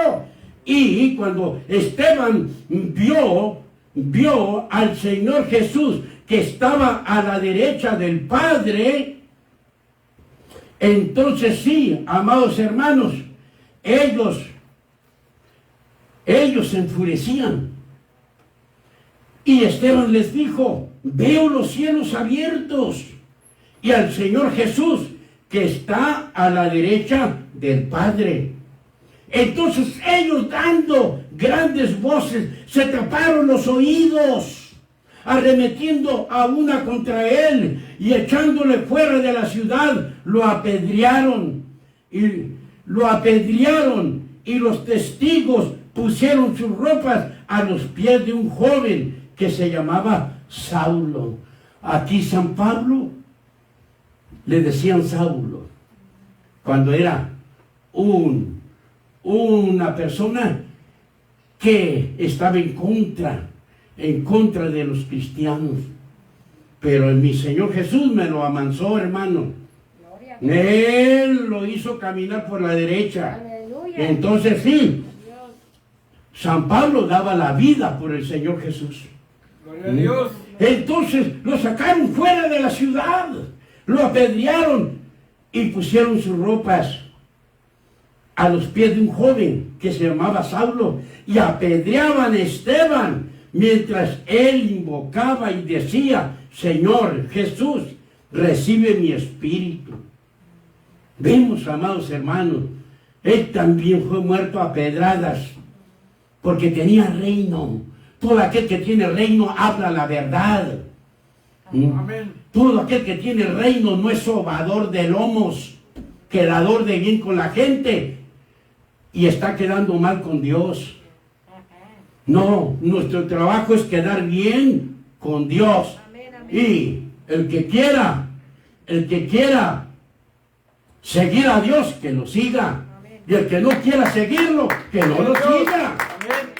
Y cuando Esteban vio al Señor Jesús que estaba a la derecha del Padre, entonces sí, amados hermanos, ellos se enfurecían. Y Esteban les dijo, veo los cielos abiertos y al Señor Jesús que está a la derecha del Padre. Entonces ellos, dando grandes voces, se taparon los oídos, arremetiendo a una contra él y echándole fuera de la ciudad, lo apedrearon. Y los testigos pusieron sus ropas a los pies de un joven que se llamaba Saulo. Aquí San Pablo le decían Saulo, cuando era una persona que estaba en contra de los cristianos. Pero mi Señor Jesús me lo amansó, hermano. Él lo hizo caminar por la derecha. Aleluya. Entonces sí, San Pablo daba la vida por el Señor Jesús. Gloria a Dios. Entonces lo sacaron fuera de la ciudad, lo apedrearon y pusieron sus ropas a los pies de un joven que se llamaba Saulo y apedreaban a Esteban mientras él invocaba y decía, Señor Jesús, recibe mi espíritu. Vemos, amados hermanos, él también fue muerto a pedradas porque tenía reino. Todo aquel que tiene reino habla la verdad. Amén. Todo aquel que tiene reino no es sobador de lomos, quedador de bien con la gente y está quedando mal con Dios. No, nuestro trabajo es quedar bien con Dios. Amén, amén. Y el que quiera seguir a Dios, que lo siga. Amén. Y el que no quiera seguirlo, que no lo siga. Amén.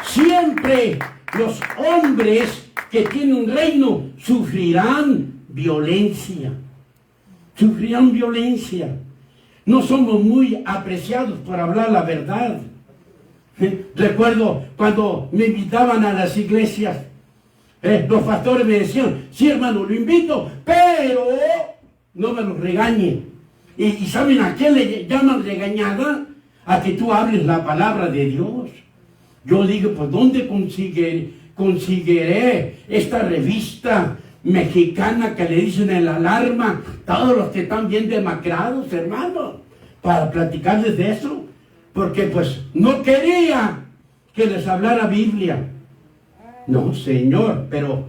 Siempre los hombres que tienen un reino sufrirán violencia. Sufrirán violencia. No somos muy apreciados por hablar la verdad. Recuerdo cuando me invitaban a las iglesias, los pastores me decían, sí hermano, lo invito, pero no me lo regañe. ¿Y saben a qué le llaman regañada? A que tú hables la palabra de Dios. Yo digo, pues ¿dónde conseguiré esta revista mexicana que le dicen el Alarma? Todos los que están bien demacrados, hermano, para platicarles de eso. Porque pues no quería que les hablara Biblia. No, Señor, pero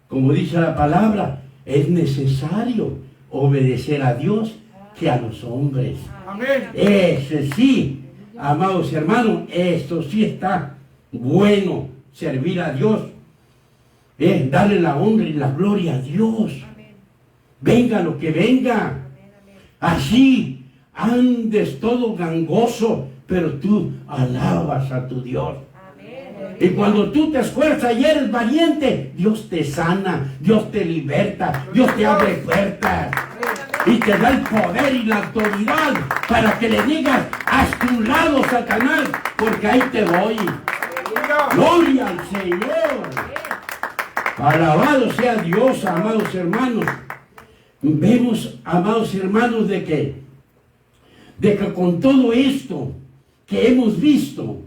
como dice la palabra, es necesario obedecer a Dios que a los hombres. Amén. Ese sí, amados hermanos, esto sí está bueno, servir a Dios. Darle la honra y la gloria a Dios. Amén. Venga lo que venga. Amén, amén. Así andes todo gangoso, pero tú alabas a tu Dios. Amén. Y cuando tú te esfuerzas y eres valiente, Dios te sana, Dios te liberta, Dios te abre puertas y te da el poder y la autoridad para que le digas, hazte un lado, Satanás, porque ahí te voy. Gloria al Señor. Alabado sea Dios, amados hermanos. Vemos, amados hermanos, de que con todo esto que hemos visto,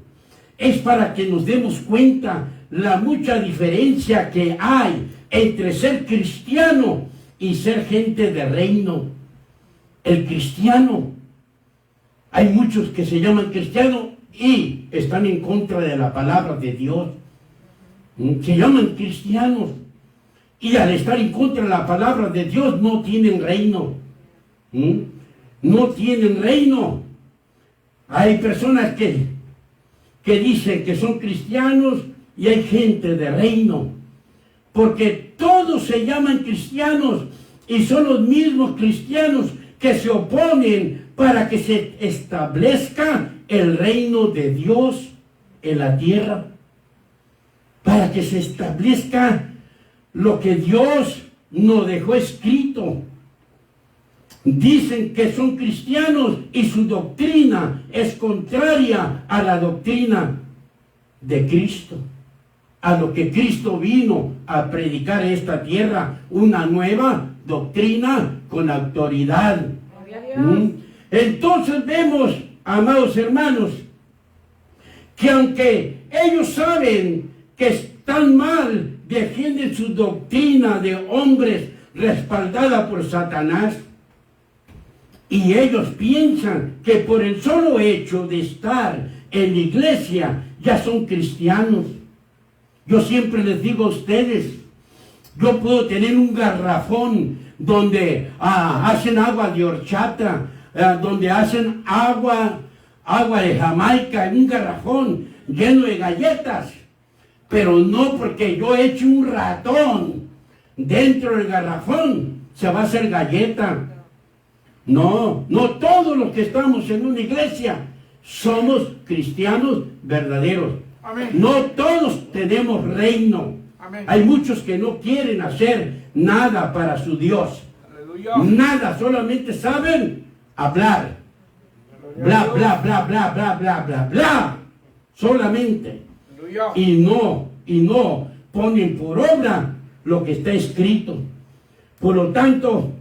es para que nos demos cuenta la mucha diferencia que hay entre ser cristiano y ser gente de reino. El cristiano, hay muchos que se llaman cristianos y están en contra de la palabra de Dios. Se llaman cristianos y al estar en contra de la palabra de Dios no tienen reino. No tienen reino. Hay personas que dicen que son cristianos y hay gente de reino, porque todos se llaman cristianos y son los mismos cristianos que se oponen para que se establezca el reino de Dios en la tierra, para que se establezca lo que Dios nos dejó escrito. Dicen que son cristianos y su doctrina es contraria a la doctrina de Cristo, a lo que Cristo vino a predicar en esta tierra, una nueva doctrina con autoridad. Entonces vemos, amados hermanos, que aunque ellos saben que están mal, defienden su doctrina de hombres respaldada por Satanás. Y ellos piensan que por el solo hecho de estar en la iglesia ya son cristianos. Yo siempre les digo a ustedes, yo puedo tener un garrafón donde hacen agua de horchata, donde hacen agua de Jamaica, en un garrafón lleno de galletas, pero no porque yo eche un ratón dentro del garrafón se va a hacer galleta. No todos los que estamos en una iglesia somos cristianos verdaderos. Amén. No todos tenemos reino. Amén. Hay muchos que no quieren hacer nada para su Dios. Aleluya. Nada, solamente saben hablar. Bla, bla, bla, bla, bla, bla, bla, bla. Solamente. Aleluya. Y no ponen por obra lo que está escrito. Por lo tanto,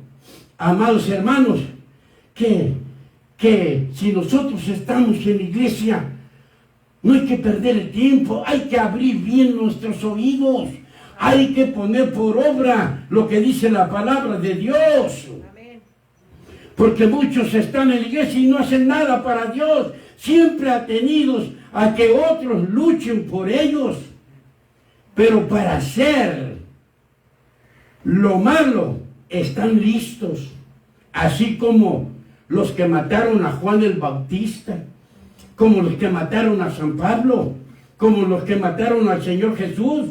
amados hermanos, que si nosotros estamos en la iglesia, no hay que perder el tiempo, hay que abrir bien nuestros oídos, hay que poner por obra lo que dice la palabra de Dios. Porque muchos están en la iglesia y no hacen nada para Dios, siempre atenidos a que otros luchen por ellos. Pero para hacer lo malo están listos, así como los que mataron a Juan el Bautista, como los que mataron a San Pablo, como los que mataron al Señor Jesús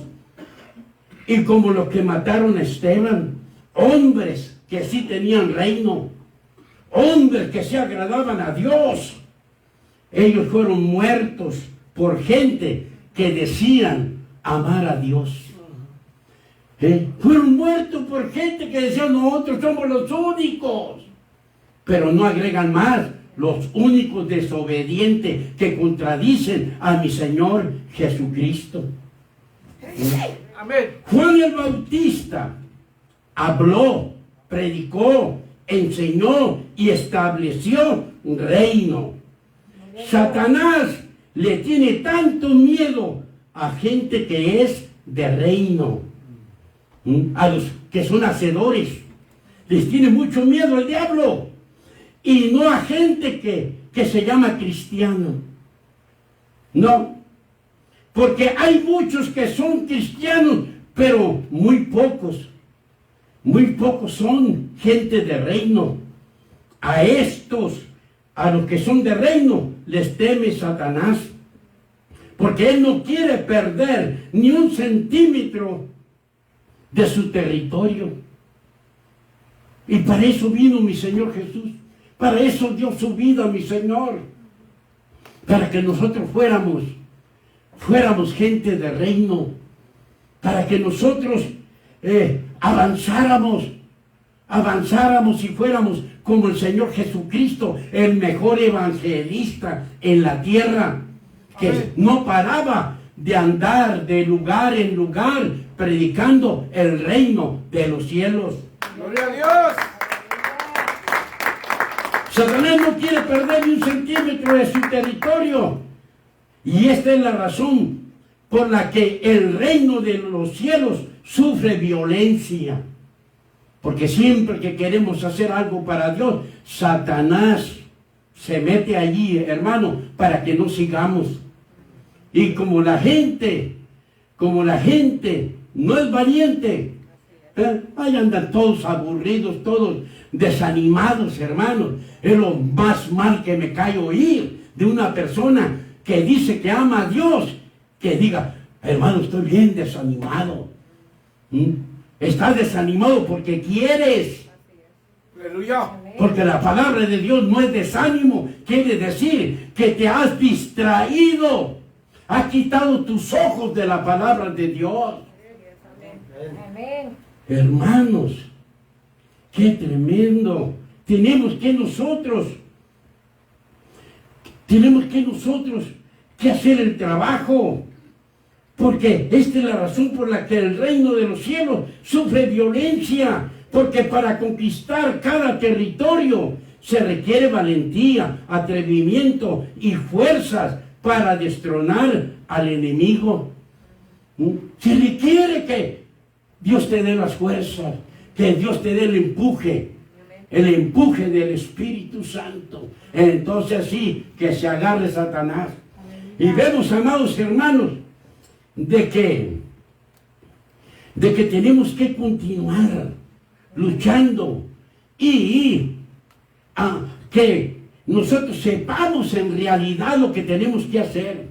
y como los que mataron a Esteban, hombres que sí tenían reino, hombres que se agradaban a Dios. Ellos fueron muertos por gente que decían amar a Dios. Fueron muertos por gente que decía nosotros somos los únicos, pero no agregan más, los únicos desobedientes que contradicen a mi Señor Jesucristo. Amén. Juan el Bautista habló, predicó, enseñó y estableció un reino. Satanás le tiene tanto miedo a gente que es de reino, a los que son hacedores. Les tiene mucho miedo al diablo y no a gente que se llama cristiano. No, porque hay muchos que son cristianos, pero muy pocos son gente de reino. A estos, a los que son de reino, les teme Satanás, porque él no quiere perder ni un centímetro de su territorio. Y para eso vino mi Señor Jesús, para eso dio su vida mi Señor, para que nosotros fuéramos gente de reino, para que nosotros avanzáramos y fuéramos como el Señor Jesucristo, el mejor evangelista en la tierra, que Amén. no paraba de andar de lugar en lugar predicando el reino de los cielos. Gloria a Dios. Satanás no quiere perder ni un centímetro de su territorio. Y esta es la razón por la que el reino de los cielos sufre violencia. Porque siempre que queremos hacer algo para Dios, Satanás se mete allí, hermano, para que no sigamos. Y como la gente no es valiente, ahí andan todos aburridos, todos desanimados, hermanos. Es lo más mal que me cae oír de una persona que dice que ama a Dios, que diga, hermano, estoy bien desanimado. Estás desanimado porque quieres. Aleluya. Porque la palabra de Dios no es desánimo. Quiere decir que te has distraído. Has quitado tus ojos de la palabra de Dios. Amén. Hermanos, qué tremendo. Tenemos que nosotros que hacer el trabajo. Porque esta es la razón por la que el reino de los cielos sufre violencia. Porque para conquistar cada territorio se requiere valentía, atrevimiento y fuerzas para destronar al enemigo. Se requiere que Dios te dé las fuerzas, que Dios te dé el empuje del Espíritu Santo. Entonces sí, que se agarre Satanás. Y vemos, amados hermanos, de que tenemos que continuar luchando y que nosotros sepamos en realidad lo que tenemos que hacer.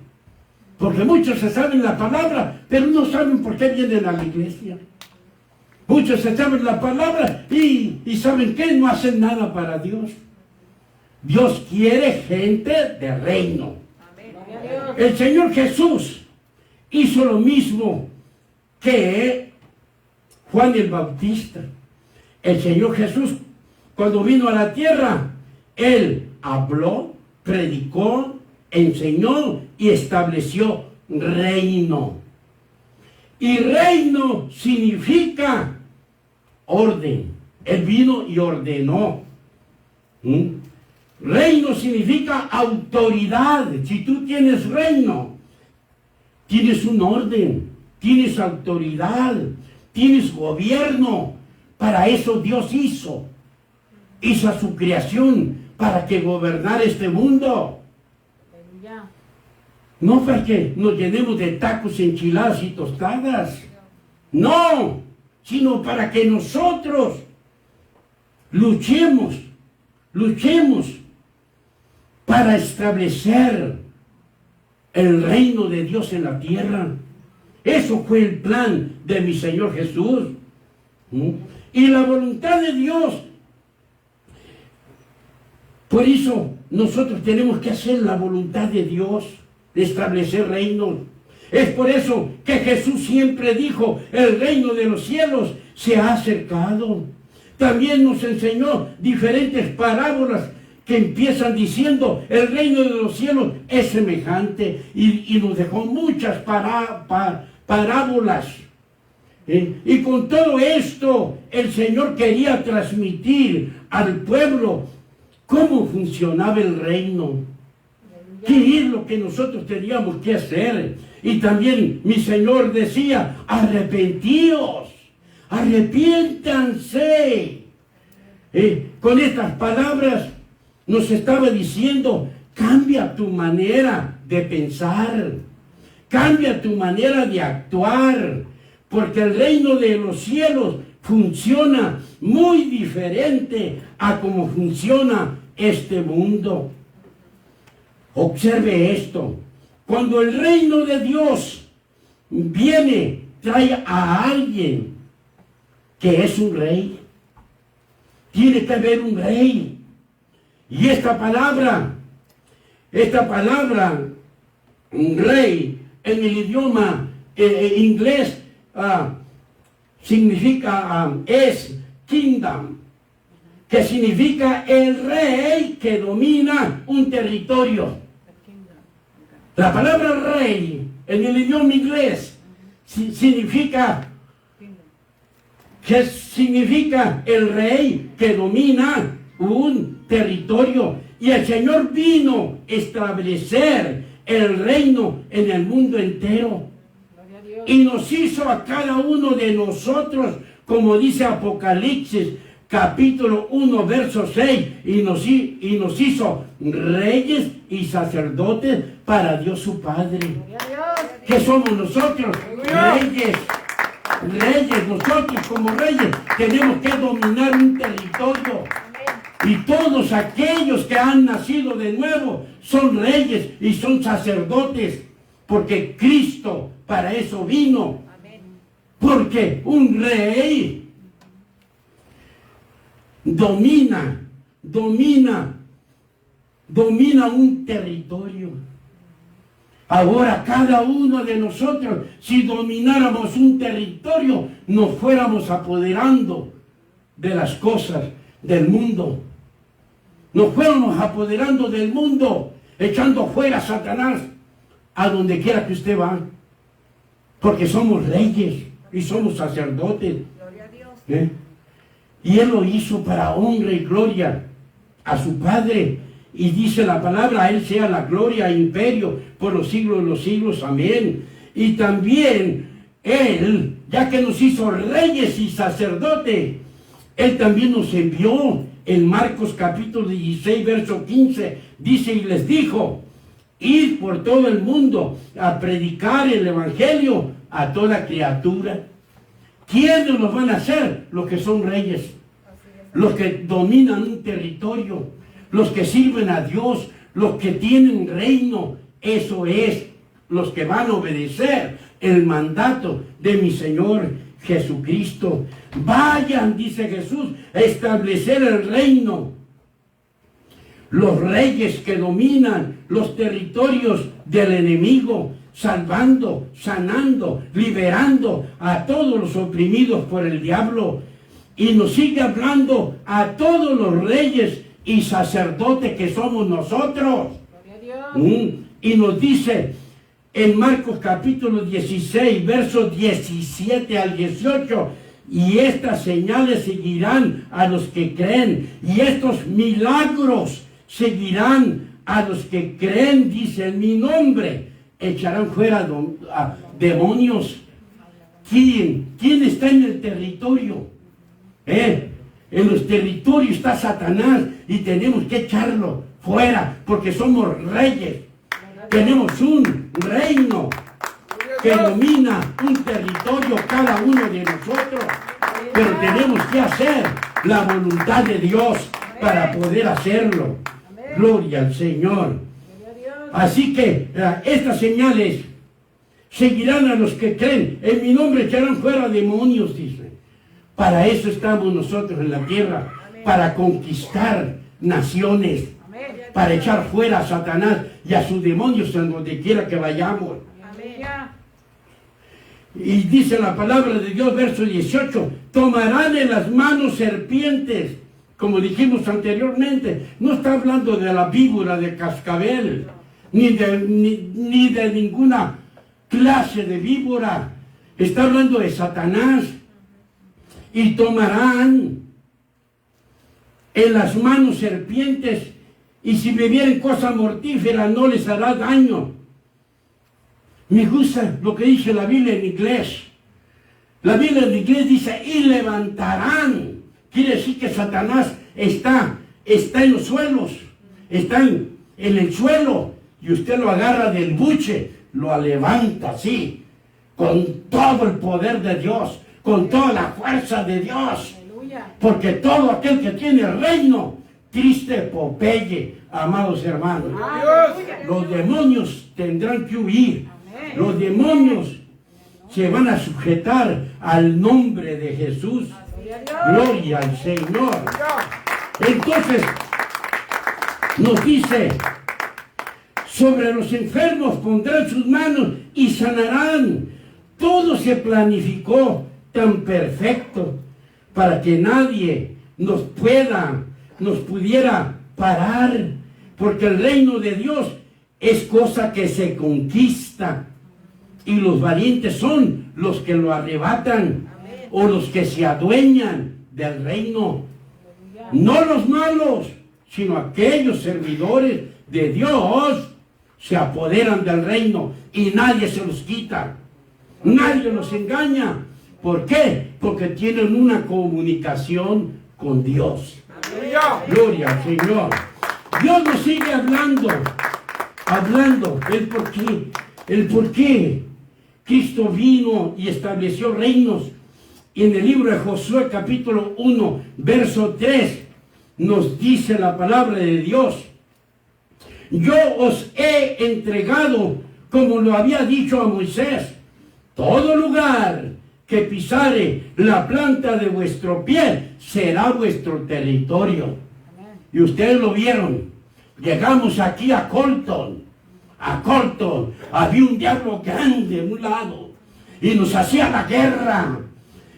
Porque muchos se saben la palabra, pero no saben por qué vienen a la iglesia. Muchos se saben la palabra y saben que no hacen nada para Dios. Dios quiere gente de reino. El Señor Jesús hizo lo mismo que Juan el Bautista. El Señor Jesús, cuando vino a la tierra, Él habló, predicó, enseñó y estableció reino. Y reino significa orden. Él vino y ordenó. Reino significa autoridad. Si tú tienes reino, tienes un orden, tienes autoridad, tienes gobierno. Para eso Dios hizo a su creación, para que gobernara este mundo. No para que nos llenemos de tacos, enchiladas y tostadas. No, sino para que nosotros luchemos para establecer el reino de Dios en la tierra. Eso fue el plan de mi Señor Jesús. Y la voluntad de Dios. Por eso nosotros tenemos que hacer la voluntad de Dios, de establecer reinos. Es por eso que Jesús siempre dijo, el reino de los cielos se ha acercado. También nos enseñó diferentes parábolas que empiezan diciendo, el reino de los cielos es semejante. Y nos dejó muchas parábolas. Y con todo esto, el Señor quería transmitir al pueblo cómo funcionaba el reino. ¿Qué es lo que nosotros teníamos que hacer? Y también mi Señor decía, arrepentíos, arrepiéntanse. Con estas palabras nos estaba diciendo, cambia tu manera de pensar, cambia tu manera de actuar, porque el reino de los cielos funciona muy diferente a cómo funciona este mundo. Observe esto. Cuando el reino de Dios viene, trae a alguien que es un rey. Tiene que haber un rey. Y esta palabra, un rey, en el idioma inglés, significa, es kingdom, que significa el rey que domina un territorio. La palabra rey en el idioma inglés significa el rey que domina un territorio. Y el Señor vino a establecer el reino en el mundo entero. Y nos hizo a cada uno de nosotros, como dice Apocalipsis, capítulo 1, verso 6, y nos hizo reyes y sacerdotes para Dios su Padre. Gloria a Dios. ¿Qué somos nosotros? Reyes. Reyes, nosotros como reyes tenemos que dominar un territorio. Y todos aquellos que han nacido de nuevo son reyes y son sacerdotes. Porque Cristo para eso vino. Porque un rey domina un territorio. Ahora cada uno de nosotros, si domináramos un territorio, nos fuéramos apoderando de las cosas del mundo. Nos fuéramos apoderando del mundo, echando fuera a Satanás a donde quiera que usted va. Porque somos reyes y somos sacerdotes. Gloria a Dios. ¿Eh? Y Él lo hizo para honra y gloria a su Padre. Y dice la palabra, a Él sea la gloria e imperio por los siglos de los siglos. Amén. Y también Él, ya que nos hizo reyes y sacerdotes, Él también nos envió. En Marcos capítulo 16, verso 15, dice, y les dijo, id por todo el mundo a predicar el evangelio a toda criatura. ¿Quiénes los van a hacer? Los que son reyes, los que dominan un territorio, los que sirven a Dios, los que tienen reino. Eso es, los que van a obedecer el mandato de mi Señor Jesucristo. Vayan, dice Jesús, a establecer el reino. Los reyes que dominan los territorios del enemigo, salvando, sanando, liberando a todos los oprimidos por el diablo. Y nos sigue hablando a todos los reyes y sacerdotes que somos nosotros. Gloria a Dios. Y nos dice en Marcos capítulo 16, versos 17 al 18, y estas señales seguirán a los que creen, y estos milagros seguirán a los que creen, dice, en mi nombre echarán fuera a demonios. ¿Quién está en el territorio? En los territorios está Satanás y tenemos que echarlo fuera porque somos reyes. Tenemos un reino que domina un territorio cada uno de nosotros, pero tenemos que hacer la voluntad de Dios para poder hacerlo. Gloria al Señor. Así que estas señales seguirán a los que creen. En mi nombre echarán fuera demonios, dice. Para eso estamos nosotros en la tierra, para conquistar naciones, para echar fuera a Satanás y a sus demonios en donde quiera que vayamos. Y dice la palabra de Dios, verso 18, tomarán en las manos serpientes, como dijimos anteriormente. No está hablando de la víbora de cascabel, ni de ninguna clase de víbora. Está hablando de Satanás. Y tomarán en las manos serpientes, y si bebieren cosa mortífera no les hará daño. Me gusta lo que dice la Biblia en inglés. La Biblia en inglés dice, y levantarán. Quiere decir que Satanás está en los suelos, está en el suelo, y usted lo agarra del buche, lo levanta así, con todo el poder de Dios, con toda la fuerza de Dios. Aleluya. Porque todo aquel que tiene reino, triste Popeye, amados hermanos. Aleluya. Los demonios tendrán que huir. Amén. Los demonios se van a sujetar al nombre de Jesús. Gloria a Dios. Gloria al Señor. Entonces, nos dice, sobre los enfermos pondrán sus manos y sanarán. Todo se planificó tan perfecto para que nadie nos pudiera parar, porque el reino de Dios es cosa que se conquista y los valientes son los que lo arrebatan. Amén. O los que se adueñan del reino, no los malos, sino aquellos servidores de Dios se apoderan del reino y nadie se los quita, nadie los engaña. ¿Por qué? Porque tienen una comunicación con Dios. Aleluya. Gloria al Señor. Dios nos sigue hablando el por qué Cristo vino y estableció reinos. Y en el libro de Josué capítulo 1, verso 3, nos dice la palabra de Dios: yo os he entregado, como lo había dicho a Moisés, todo lugar que pisare la planta de vuestro pie será vuestro territorio. Y ustedes lo vieron. Llegamos aquí a Colton. Había un diablo grande en un lado y nos hacía la guerra.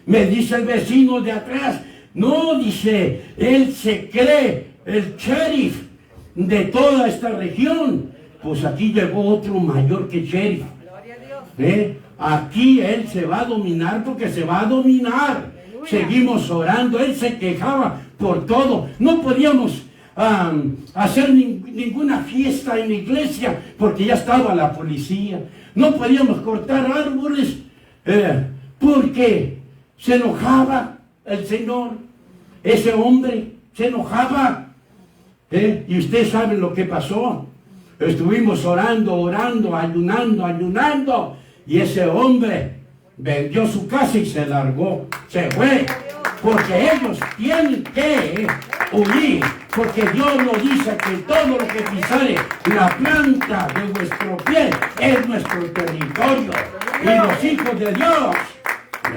Me dice el vecino de atrás, no, dice, él se cree el sheriff de toda esta región. Pues aquí llegó otro mayor que sheriff. Aquí él se va a dominar porque se va a dominar. Seguimos orando. Él se quejaba por todo. No podíamos hacer ninguna fiesta en la iglesia porque ya estaba la policía. No podíamos cortar árboles porque se enojaba el Señor. Ese hombre se enojaba. Y ustedes saben lo que pasó. Estuvimos orando, ayunando. Y ese hombre vendió su casa y se largó. Se fue. Porque ellos tienen que huir. Porque Dios nos dice que todo lo que pisare la planta de vuestro pie es nuestro territorio. Y los hijos de Dios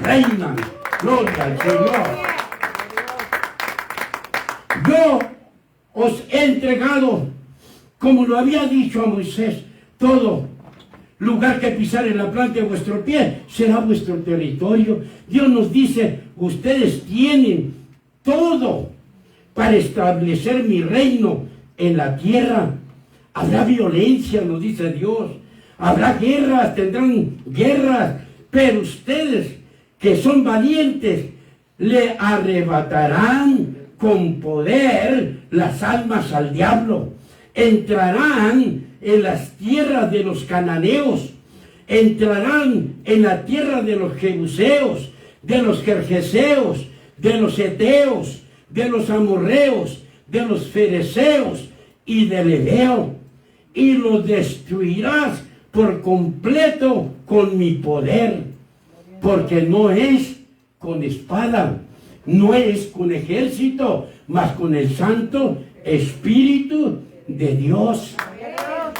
reinan. Gloria al Señor. Yo os he entregado, como lo había dicho a Moisés, todo lugar que pisare la planta de vuestro pie será vuestro territorio. Dios nos dice, ustedes tienen todo para establecer mi reino en la tierra. Habrá violencia, nos dice Dios. Habrá guerras, tendrán guerras, pero ustedes que son valientes le arrebatarán con poder las almas al diablo. Entrarán en las tierras de los cananeos, entrarán en la tierra de los jebuseos, de los gergeseos, de los heteos, de los amorreos, de los fereceos y del heveo, y los destruirás por completo con mi poder, porque no es con espada, no es con ejército, mas con el Santo Espíritu de Dios.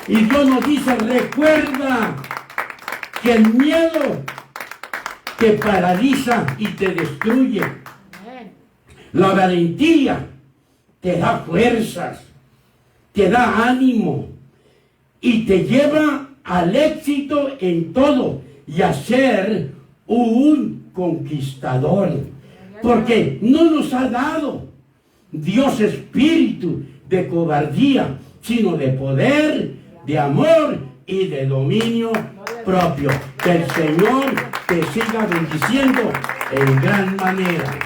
Y Dios nos dice, recuerda que el miedo te paraliza y te destruye. La valentía te da fuerzas, te da ánimo y te lleva al éxito en todo y a ser un conquistador. Porque no nos ha dado Dios espíritu de cobardía, sino de poder, de amor y de dominio propio. Que el Señor te siga bendiciendo en gran manera.